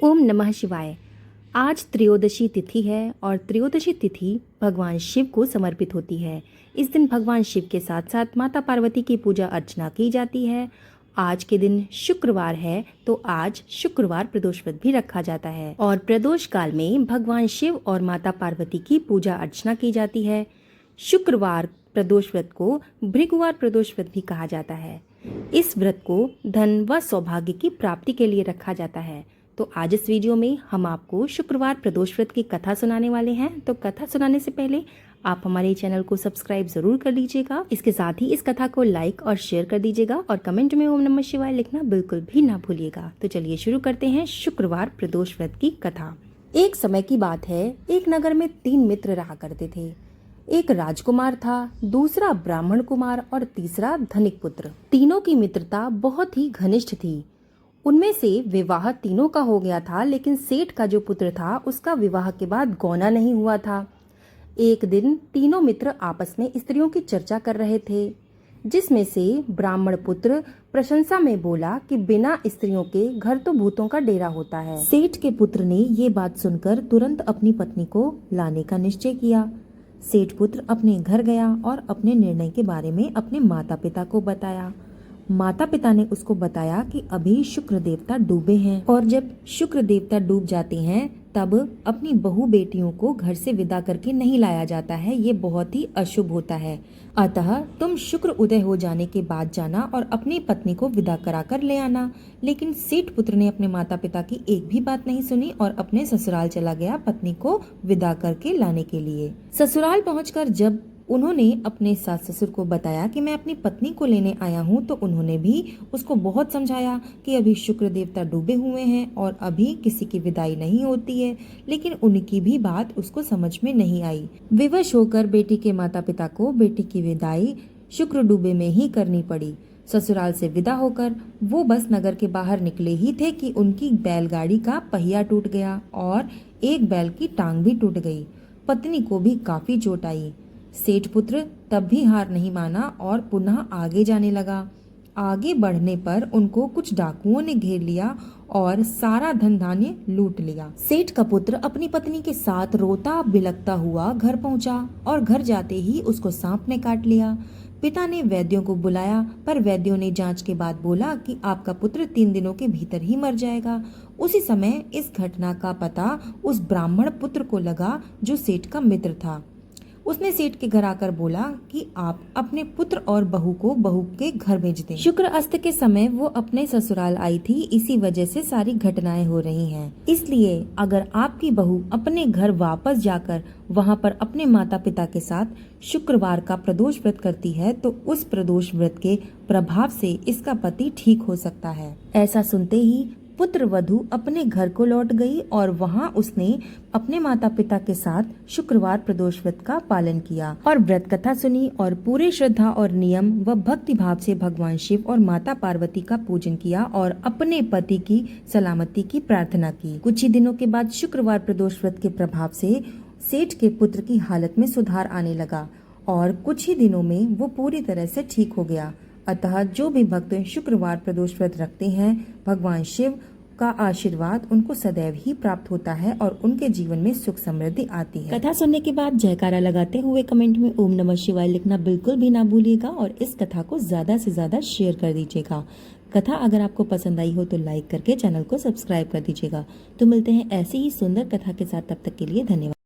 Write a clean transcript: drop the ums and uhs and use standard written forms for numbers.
ओम नमः शिवाय। आज त्रयोदशी तिथि है और त्रयोदशी तिथि भगवान शिव को समर्पित होती है। इस दिन भगवान शिव के साथ साथ माता पार्वती की पूजा अर्चना की जाती है। आज के दिन शुक्रवार है तो आज शुक्रवार प्रदोष व्रत भी रखा जाता है और प्रदोष काल में भगवान शिव और माता पार्वती की पूजा अर्चना की जाती है। शुक्रवार प्रदोष व्रत को भृगुवार प्रदोष व्रत भी कहा जाता है। इस व्रत को धन व सौभाग्य की प्राप्ति के लिए रखा जाता है। तो आज इस वीडियो में हम आपको शुक्रवार प्रदोष व्रत की कथा सुनाने वाले हैं। तो कथा सुनाने से पहले आप हमारे चैनल को सब्सक्राइब जरूर कर लीजिएगा। इसके साथ ही इस कथा को लाइक और शेयर कर दीजिएगा और कमेंट में ओम नमः शिवाय लिखना बिल्कुल भी ना भूलिएगा। तो चलिए शुरू करते हैं शुक्रवार प्रदोष व्रत की कथा। एक समय की बात है, एक नगर में 3 मित्र रहा करते थे। एक राजकुमार था, दूसरा ब्राह्मण कुमार और तीसरा धनिक पुत्र। तीनों की मित्रता बहुत ही घनिष्ठ थी। उनमें से विवाह तीनों का हो गया था, लेकिन सेठ का जो पुत्र था उसका विवाह के बाद गौना नहीं हुआ था। एक दिन तीनों मित्र आपस में स्त्रियों की चर्चा कर रहे थे, जिसमें से ब्राह्मण पुत्र प्रशंसा में बोला कि बिना स्त्रियों के घर तो भूतों का डेरा होता है। सेठ के पुत्र ने ये बात सुनकर तुरंत अपनी पत्नी को लाने का निश्चय किया। सेठ पुत्र अपने घर गया और अपने निर्णय के बारे में अपने माता पिता को बताया। माता पिता ने उसको बताया कि अभी शुक्र देवता डूबे हैं और जब शुक्र देवता डूब जाते हैं तब अपनी बहू बेटियों को घर से विदा करके नहीं लाया जाता है, ये बहुत ही अशुभ होता है। अतः तुम शुक्र उदय हो जाने के बाद जाना और अपनी पत्नी को विदा कराकर ले आना। लेकिन सेठ पुत्र ने अपने माता पिता की एक भी बात नहीं सुनी और अपने ससुराल चला गया पत्नी को विदा करके लाने के लिए। ससुराल पहुंचकर जब उन्होंने अपने सास ससुर को बताया कि मैं अपनी पत्नी को लेने आया हूँ, तो उन्होंने भी उसको बहुत समझाया कि अभी शुक्र देवता डूबे हुए हैं और अभी किसी की विदाई नहीं होती है, लेकिन उनकी भी बात उसको समझ में नहीं आई। विवश होकर बेटी के माता पिता को बेटी की विदाई शुक्र डूबे में ही करनी पड़ी। ससुराल से विदा होकर वो बस नगर के बाहर निकले ही थे कि उनकी बैलगाड़ी का पहिया टूट गया और एक बैल की टांग भी टूट गई। पत्नी को भी काफी चोट आई। सेठ पुत्र तब भी हार नहीं माना और पुनः आगे जाने लगा। आगे बढ़ने पर उनको कुछ डाकुओं ने घेर लिया और सारा धन धान्य लूट लिया। सेठ का पुत्र अपनी पत्नी के साथ रोता बिलखता हुआ घर पहुंचा और घर जाते ही उसको सांप ने काट लिया। पिता ने वैद्यों को बुलाया, पर वैद्यों ने जांच के बाद बोला कि आपका पुत्र 3 दिनों के भीतर ही मर जाएगा। उसी समय इस घटना का पता उस ब्राह्मण पुत्र को लगा जो सेठ का मित्र था। उसने सेठ के घर आकर बोला कि आप अपने पुत्र और बहू को बहू के घर भेज दें। शुक्र अस्त के समय वो अपने ससुराल आई थी, इसी वजह से सारी घटनाएं हो रही हैं। इसलिए अगर आपकी बहू अपने घर वापस जाकर वहां पर अपने माता पिता के साथ शुक्रवार का प्रदोष व्रत करती है तो उस प्रदोष व्रत के प्रभाव से इसका पति ठीक हो सकता है। ऐसा सुनते ही पुत्र वधू अपने घर को लौट गई और वहां उसने अपने माता पिता के साथ शुक्रवार प्रदोष व्रत का पालन किया और व्रत कथा सुनी और पूरे श्रद्धा और नियम व भक्ति भाव से भगवान शिव और माता पार्वती का पूजन किया और अपने पति की सलामती की प्रार्थना की। कुछ ही दिनों के बाद शुक्रवार प्रदोष व्रत के प्रभाव से सेठ के पुत्र की हालत में सुधार आने लगा और कुछ ही दिनों में वो पूरी तरह से ठीक हो गया। अतः जो भी भक्त शुक्रवार प्रदोष व्रत रखते हैं, भगवान शिव का आशीर्वाद उनको सदैव ही प्राप्त होता है और उनके जीवन में सुख समृद्धि आती है। कथा सुनने के बाद जयकारा लगाते हुए कमेंट में ओम नमः शिवाय लिखना बिल्कुल भी ना भूलिएगा और इस कथा को ज्यादा से ज्यादा शेयर कर दीजिएगा। कथा अगर आपको पसंद आई हो तो लाइक करके चैनल को सब्सक्राइब कर दीजिएगा। तो मिलते हैं ऐसी ही सुंदर कथा के साथ, तब तक के लिए धन्यवाद।